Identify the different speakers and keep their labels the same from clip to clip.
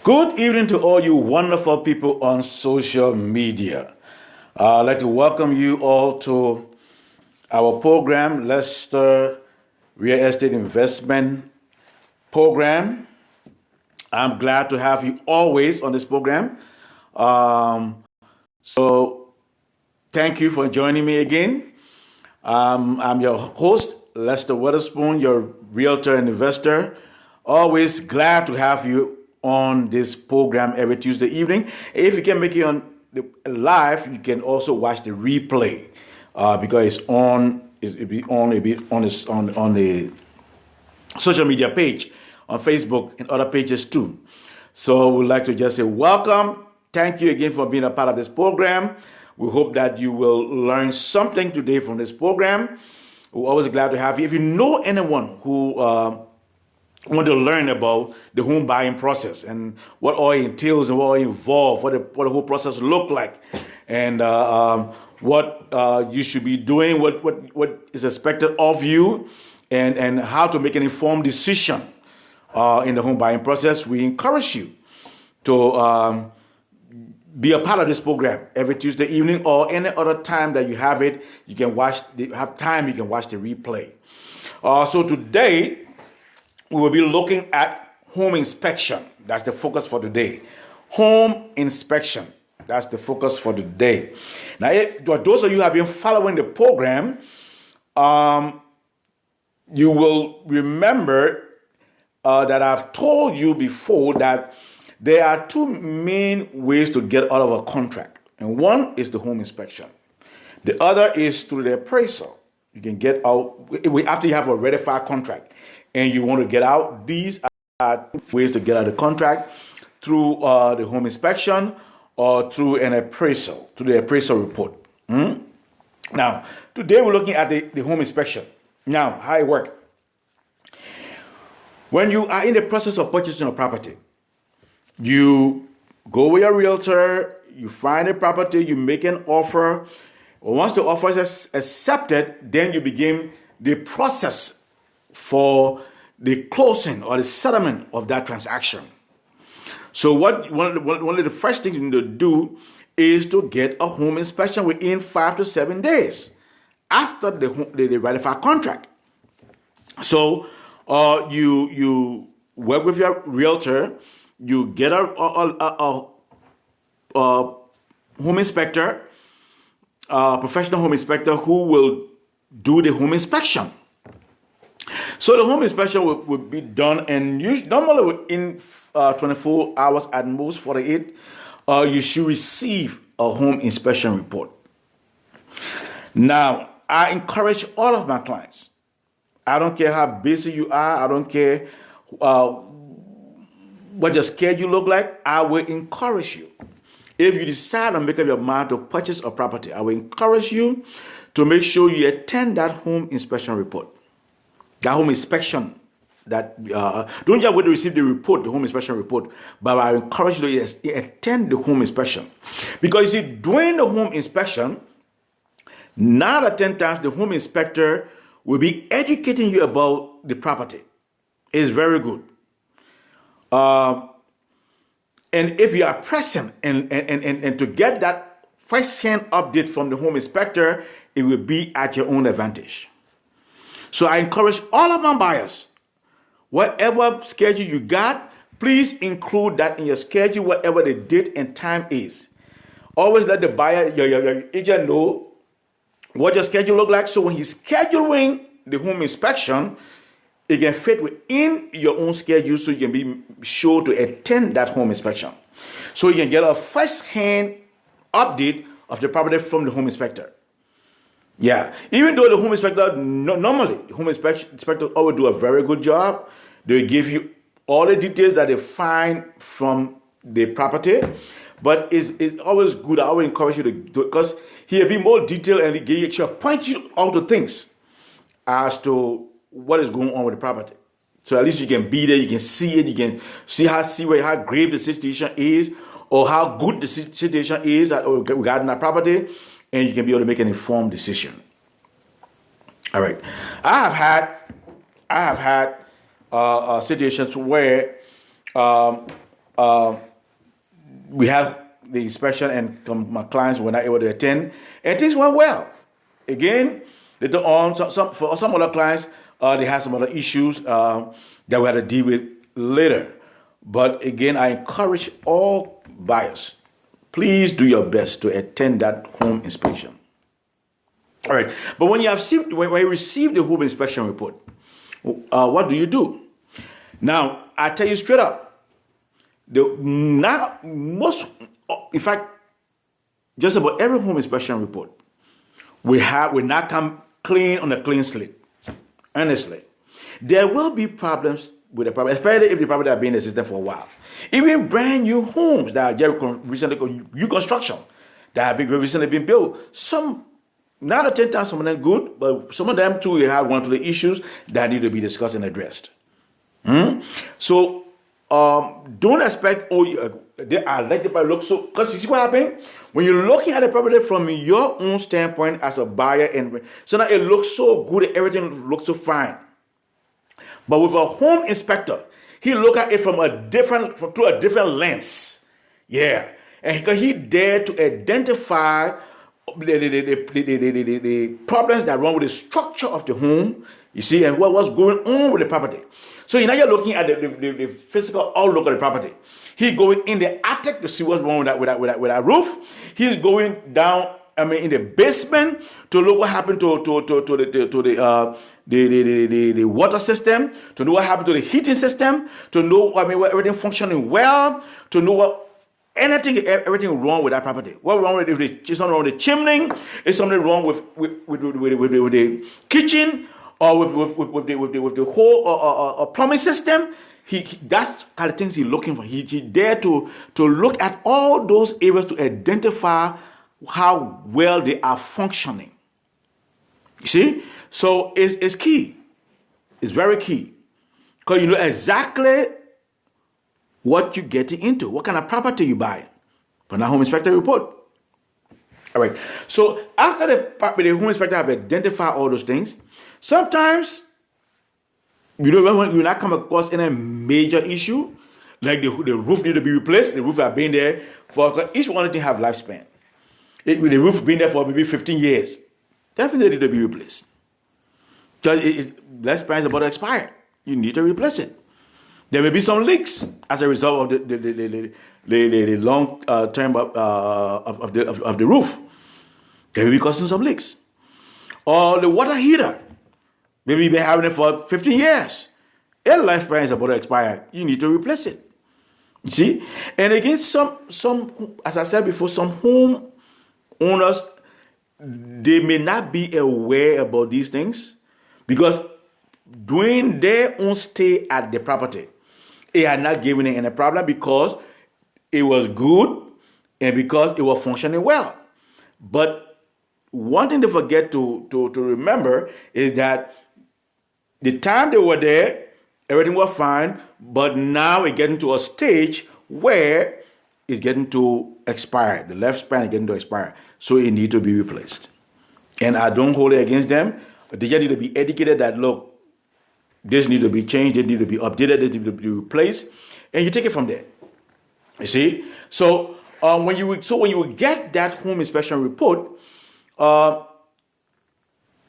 Speaker 1: Good evening to all you wonderful people on social media. I'd like to welcome you all to our program, Leicester Real Estate Investment Program. I'm glad to have you always on this program. So, thank you for joining me again. I'm your host, Lester Weatherspoon, your realtor and investor. Always glad to have you on this program every Tuesday evening. If you can make it on the live, you can also watch the replay because it's on. It'll be on the social media page on Facebook and other pages too. So we'd like to just say welcome. Thank you again for being a part of this program. We hope that you will learn something today from this program. We're always glad to have you. If you know anyone who want to learn about the home buying process and what all it entails and what all involved, what the whole process look like, and what you should be doing, what is expected of you, and how to make an informed decision in the home buying process, we encourage you to be a part of this program every Tuesday evening or any other time that you have it. You can watch. You can watch the replay. So today we will be looking at home inspection. That's the focus for today. Home inspection. That's the focus for today. Now, if for those of you who have been following the program, you will remember that I've told you before that there are two main ways to get out of a contract. And one is the home inspection. The other is through the appraisal. You can get out after you have a ratified contract and you want to get out. These are ways to get out of the contract through the home inspection or through an appraisal, through the appraisal report. Now, today we're looking at the home inspection. Now, how it works. When you are in the process of purchasing a property, you go with your realtor, you find a property, you make an offer. Once the offer is accepted, then you begin the process for the closing or the settlement of that transaction. So one of the first things you need to do is to get a home inspection within 5 to 7 days after the ratified contract. So you work with your realtor, you get a home inspector, a professional home inspector who will do the home inspection. So the home inspection will be done, and normally within 24 hours, at most 48, you should receive a home inspection report. Now, I encourage all of my clients. I don't care how busy you are. I don't care what your schedule look like. I will encourage you. If you decide to make up your mind to purchase a property, I will encourage you to make sure you attend that home inspection report. That home inspection, don't just wait to receive the report, the home inspection report, but I encourage you to attend the home inspection. Because you see, during the home inspection, 9 out of 10 times the home inspector will be educating you about the property. It's very good. And if you are present and to get that first-hand update from the home inspector, it will be at your own advantage. So I encourage all of my buyers, whatever schedule you got, please include that in your schedule, whatever the date and time is. Always let the buyer, your agent know what your schedule look like. So when he's scheduling the home inspection, it can fit within your own schedule so you can be sure to attend that home inspection. So you can get a first-hand update of the property from the home inspector. Yeah, even though the home inspector, normally the home inspector always do a very good job. They give you all the details that they find from the property. But it's always good. I always encourage you to do it because he'll be more detailed and he'll point you out to things as to what is going on with the property. So at least you can be there, you can see it, you can see how grave the situation is or how good the situation is regarding that property, and you can be able to make an informed decision. All right. I have had situations where a we had the inspection and my clients were not able to attend, and things went well. Again, later on, for some other clients, they had some other issues that we had to deal with later. But again, I encourage all buyers, please do your best to attend that home inspection. All right, but when you receive the home inspection report, what do you do? Now, I tell you straight up, in fact, just about every home inspection report will not come clean on a clean slate. Honestly, there will be problems with the property, especially if the property has been in the system for a while. Even brand new homes that are recently new construction that have recently been built, some 9 or 10 times, some of them good, but some of them too have one of the issues that need to be discussed and addressed. So don't expect they are like the property look so, because you see what happened when you're looking at the property from your own standpoint as a buyer, and so now it looks so good, everything looks so fine. But with a home inspector, he look at it through a different lens. Yeah, and he dared to identify the problems that run with the structure of the home, you see, and what's going on with the property. So now you're looking at the physical outlook of the property. He's going in the attic to see what's wrong with that roof. He's going down, in the basement to look what happened to the water system, to know what happened to the heating system, to know everything functioning well, to know everything wrong with that property. What's wrong with it? If it's something wrong with the chimney, is something wrong with the kitchen, or with the whole plumbing system. That's kind of things he's looking for. He dare to look at all those areas to identify how well they are functioning. You see? So it's key. It's very key. Because you know exactly what you're getting into, what kind of property you buy from that home inspector report. All right. So after the home inspector have identified all those things, sometimes you will not come across any major issue, like the roof need to be replaced. The roof have been there for each one of them have lifespan. The roof been there for maybe 15 years. Definitely need to be replaced. Because lifespan is about to expire. You need to replace it. There may be some leaks as a result of the long term of the roof. There may be causing some leaks. Or the water heater. Maybe you've been having it for 15 years. Their lifespan is about to expire. You need to replace it. You see? And again, some as I said before, some home owners, they may not be aware about these things because during their own stay at the property, it had not given it any problem because it was good and because it was functioning well. But one thing to forget to remember is that the time they were there, everything was fine, but now it's getting to a stage where it's getting to expire. The lifespan is getting to expire. So it needs to be replaced. And I don't hold it against them, but they just need to be educated that, look, this needs to be changed, this needs to be updated, this needs to be replaced, and you take it from there. You see? So when you get that home inspection report,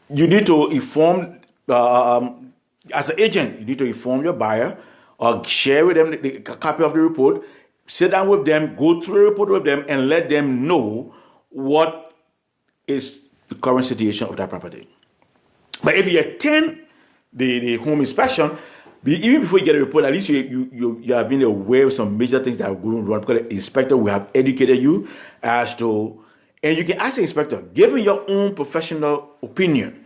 Speaker 1: you need to inform, as an agent, you need to inform your buyer or share with them the copy of the report, sit down with them, go through the report with them, and let them know what is the current situation of that property. But if you attend the home inspection, even before you get a report, at least you have been aware of some major things that are going wrong, because the inspector will have educated you as to, and you can ask the inspector, given your own professional opinion,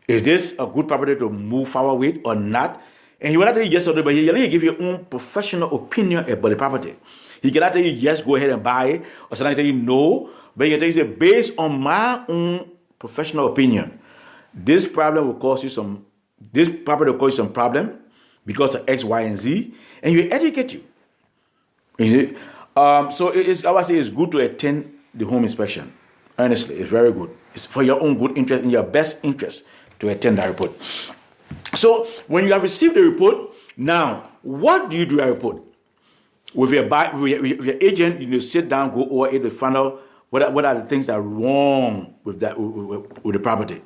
Speaker 1: is this a good property to move forward with or not? And he will not tell you yes or no, but he'll give you your own professional opinion about the property. He cannot tell you yes, go ahead and buy it, or sometimes tell you no, but he can tell you, based on my own professional opinion, this property will cause you some problem because of X, Y, and Z, and he will educate you. So I would say it's good to attend the home inspection. Honestly, it's very good. It's for your own good interest, in your best interest, to attend that report. So when you have received the report, now what do you do with that report? with with your agent, sit down, go over it to find out what are the things that are wrong with with the property.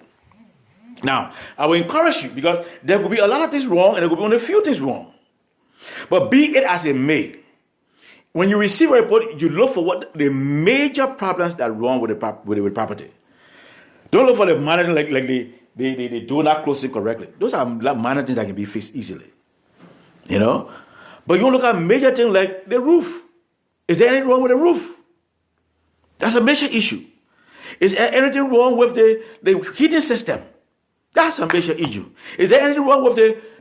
Speaker 1: Now, I will encourage you, because there could be a lot of things wrong and there could be only a few things wrong. But be it as it may, when you receive a report, you look for what the major problems that are wrong with the property. Don't look for the minor things like they do not close it correctly. Those are minor things that can be fixed easily. But you look at major things like the roof. Is there anything wrong with the roof? That's a major issue. Is there anything wrong with the heating system? That's a major issue. Is there anything wrong with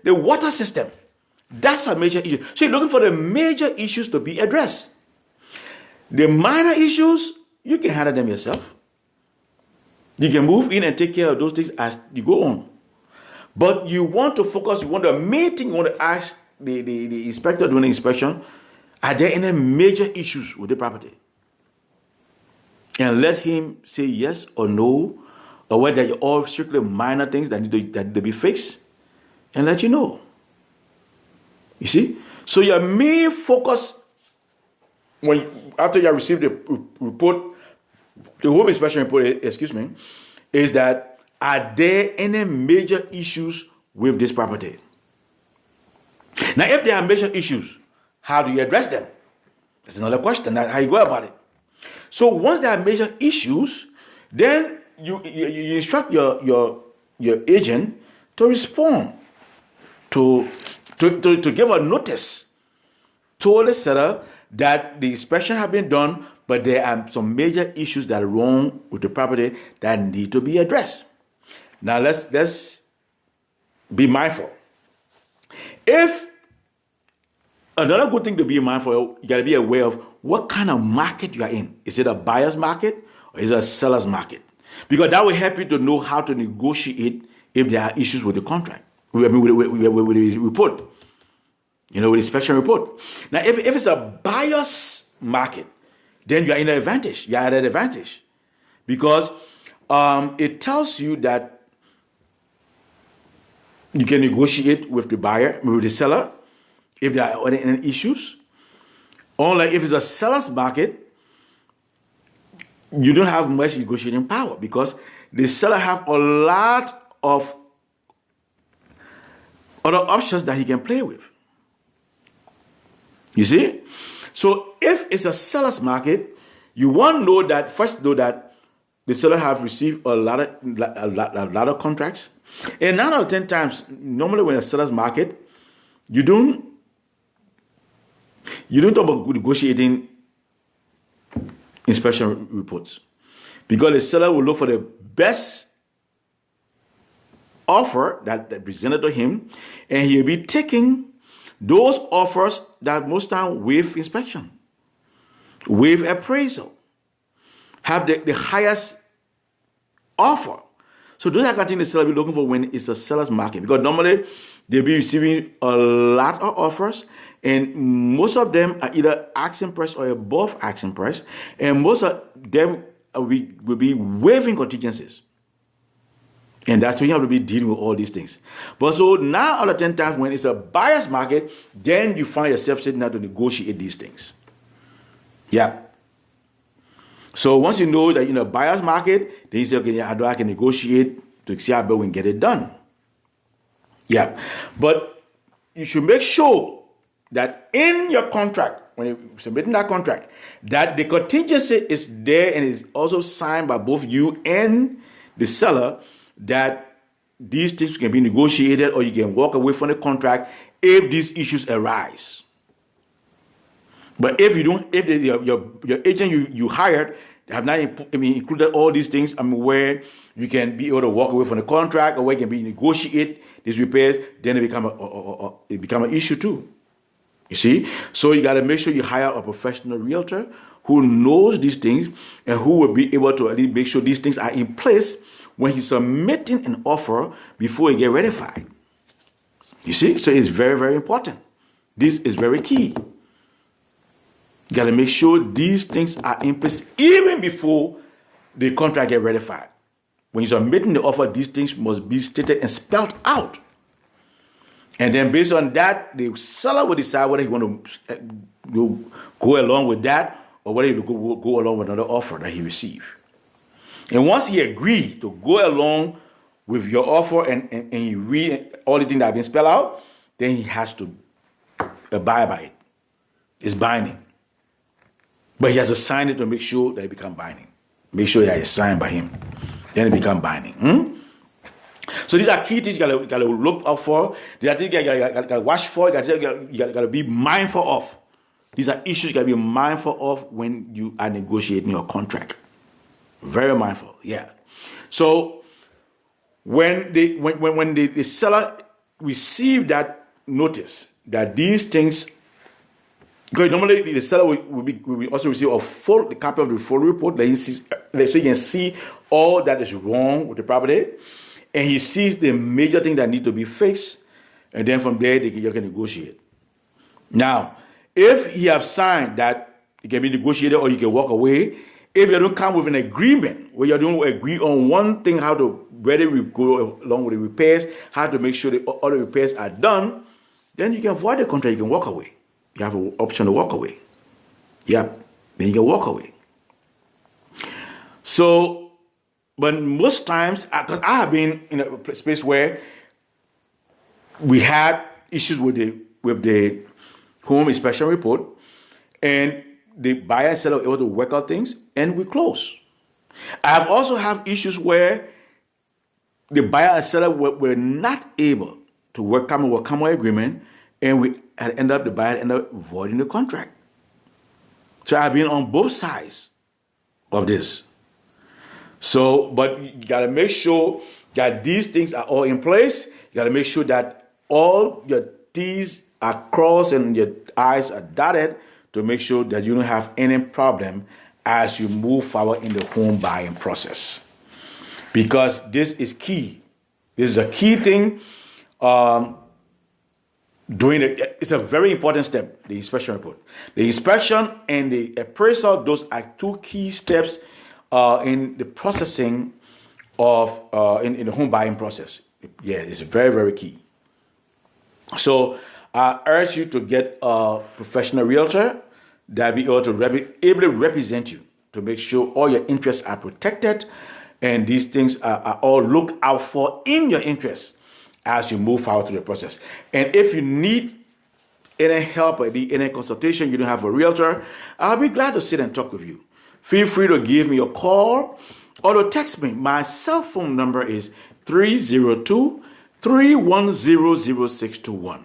Speaker 1: the water system? That's a major issue. So you're looking for the major issues to be addressed. The minor issues, you can handle them yourself. You can move in and take care of those things as you go on. But you want to focus, the main thing you want to ask the inspector doing the inspection, are there any major issues with the property? And let him say yes or no, or whether you're all strictly minor things that need to be fixed, and let you know. You see? So your main focus, after you have received the report, the home inspection report, is that, are there any major issues with this property? Now, if there are major issues, how do you address them? That's another question, how you go about it. So once there are major issues, then you instruct your agent to respond, to give a notice to the seller that the inspection has been done, but there are some major issues that are wrong with the property that need to be addressed. Now let's be mindful. If another good thing to be mindful, you got to be aware of what kind of market you are in. Is it a buyer's market or is it a seller's market? Because that will help you to know how to negotiate if there are issues with the contract, with the report, with the inspection report. Now, if it's a buyer's market, then you are in an advantage. You are at an advantage because it tells you that you can negotiate with the buyer, with the seller, if there are any issues. Unlike if it's a seller's market, you don't have much negotiating power because the seller have a lot of other options that he can play with. You see? So if it's a seller's market, you want to know that, first know that the seller have received a lot of contracts. And 9 out of 10 times, normally when a seller's market, you don't talk about negotiating inspection reports because the seller will look for the best offer that presented to him, and he'll be taking those offers that most time waive inspection, waive appraisal, have the highest offer. So those are the things the seller will be looking for when it's a seller's market, because normally they'll be receiving a lot of offers, and most of them are either asking price or above asking price, and most of them will be waiving contingencies. And that's when you have to be dealing with all these things. But so 9 out of 10 times when it's a buyer's market, then you find yourself sitting down to negotiate these things. Yeah. So once you know that in a buyer's market, then you say, okay, how do I can negotiate to see how we can get it done? Yeah. But you should make sure that in your contract, when you're submitting that contract, that the contingency is there and is also signed by both you and the seller, that these things can be negotiated or you can walk away from the contract if these issues arise. But if you don't, if your agent you hired have not included all these things, where you can be able to walk away from the contract or where you can be negotiate these repairs, then it become an issue too. You see? So you got to make sure you hire a professional realtor who knows these things and who will be able to at least make sure these things are in place when he's submitting an offer before it get ratified. You see? So it's very, very important. This is very key. You got to make sure these things are in place even before the contract get ratified. When you're submitting the offer, these things must be stated and spelled out. And then based on that, the seller will decide whether he want to go along with that or whether he will go along with another offer that he received. And once he agreed to go along with your offer and he read all the things that have been spelled out, then he has to abide by it. It's binding. But he has to sign it to make sure that it becomes binding. Make sure that it's signed by him. Then it becomes binding. So these are key things you gotta look out for. These are things you gotta watch for. You gotta be mindful of. These are issues you gotta be mindful of when you are negotiating your contract. Very mindful, yeah. So when the seller receive that notice that these things, because normally the seller will also receive a copy of the full report so he can see all that is wrong with the property, and he sees the major thing that need to be fixed, and then from there you can negotiate. Now, if he have signed that it can be negotiated or you can walk away, if you don't come with an agreement where you don't agree on one thing, whether we go along with the repairs, how to make sure that all the repairs are done, then you can avoid the contract, you can walk away. You have an option to walk away. Yep, then you can walk away. So, but most times, because I have been in a space where we had issues with the home inspection report, and the buyer and seller were able to work out things, and we close. I have also have issues where the buyer and seller were not able to come to a common agreement, and the buyer ended up voiding the contract. So I've been on both sides of this. So, but you gotta make sure that these things are all in place. You gotta make sure that all your T's are crossed and your I's are dotted to make sure that you don't have any problem as you move forward in the home buying process. Because this is key. This is a key thing. It's a very important step, the inspection report. The inspection and the appraisal, those are two key steps in the processing of in the home buying process. Yeah, it's very, very key. So I urge you to get a professional realtor that will be able to represent you to make sure all your interests are protected and these things are all looked out for in your interests as you move forward through the process. And if you need any help or any consultation, you don't have a realtor, I'll be glad to sit and talk with you. Feel free to give me a call or to text me. My cell phone number is 302-310-0621.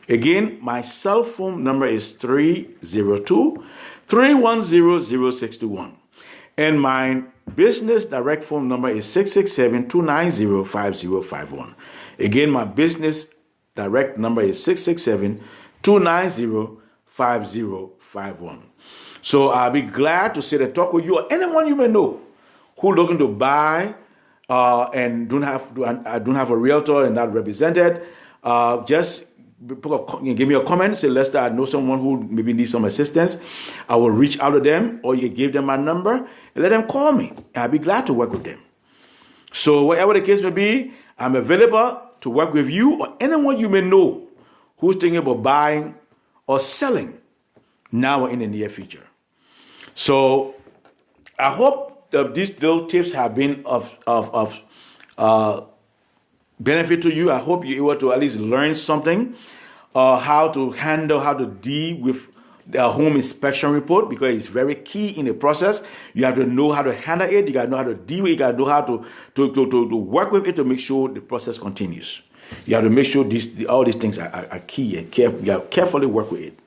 Speaker 1: Again, my cell phone number is 302-310-0621. And my business direct phone number is 667-290-5051. Again, my business direct number is 667-290-5051. So I'll be glad to sit and talk with you or anyone you may know who looking to buy and don't have a realtor and not represented. Just give me a comment. Say, Lester, I know someone who maybe needs some assistance. I will reach out to them, or you give them my number and let them call me. I'll be glad to work with them. So whatever the case may be, I'm available to work with you or anyone you may know who's thinking about buying or selling now or in the near future. So I hope that these little tips have been of benefit to you. I hope you're able to at least learn something, how to deal with the home inspection report, because it's very key in the process. You have to know how to handle it. You got to know how to deal with it. You got to know how to work with it to make sure the process continues. You have to make sure all these things are key and you got to carefully work with it.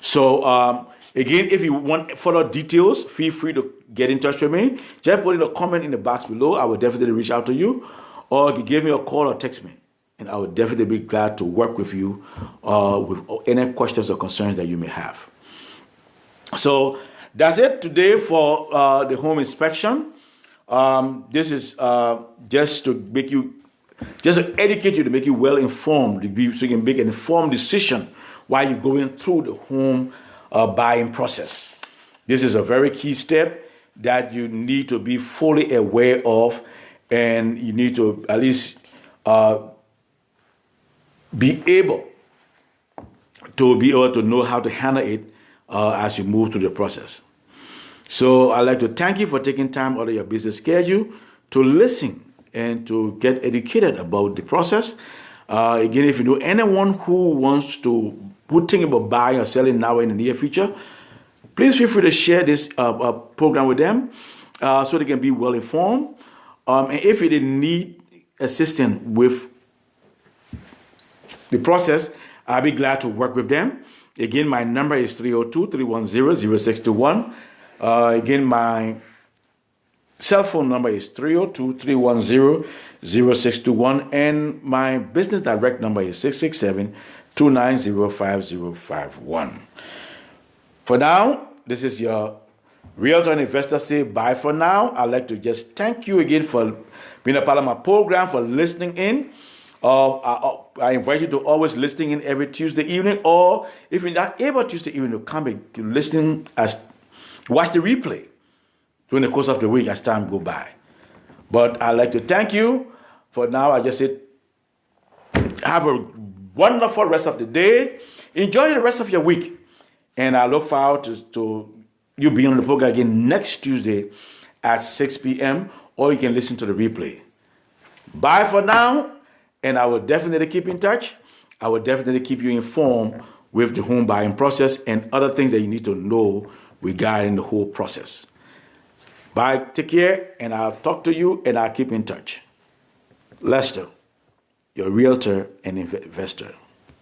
Speaker 1: So again, if you want further details, feel free to get in touch with me. Just put in a comment in the box below. I will definitely reach out to you, or you can give me a call or text me, and I would definitely be glad to work with you with any questions or concerns that you may have. So that's it today for the home inspection. This is just to educate you, to make you well informed, so you can make an informed decision while you're going through the home buying process. This is a very key step that you need to be fully aware of, and you need to at least be able to know how to handle it as you move through the process. So I'd like to thank you for taking time out of your busy schedule to listen and to get educated about the process. Again, if you know anyone who think about buying or selling now in the near future, please feel free to share this program with them so they can be well informed. And if they need assistance with the process, I'll be glad to work with them. Again, my number is 302-310-0621. Again, my cell phone number is 302-310-0621. And my business direct number is 667-290-5051. For now, this is your Realtor and Investor Say bye for now. I'd like to just thank you again for being a part of my program, for listening in. I invite you to always listen in every Tuesday evening, or if you're not able Tuesday evening to come back to listen, watch the replay during the course of the week as time go by. But I'd like to thank you. For now, I just said, have a wonderful rest of the day. Enjoy the rest of your week. And I look forward to you being on the program again next Tuesday at 6 p.m., or you can listen to the replay. Bye for now, and I will definitely keep in touch. I will definitely keep you informed with the home buying process and other things that you need to know regarding the whole process. Bye, take care, and I'll talk to you, and I'll keep in touch. Lester, your Realtor and Investor.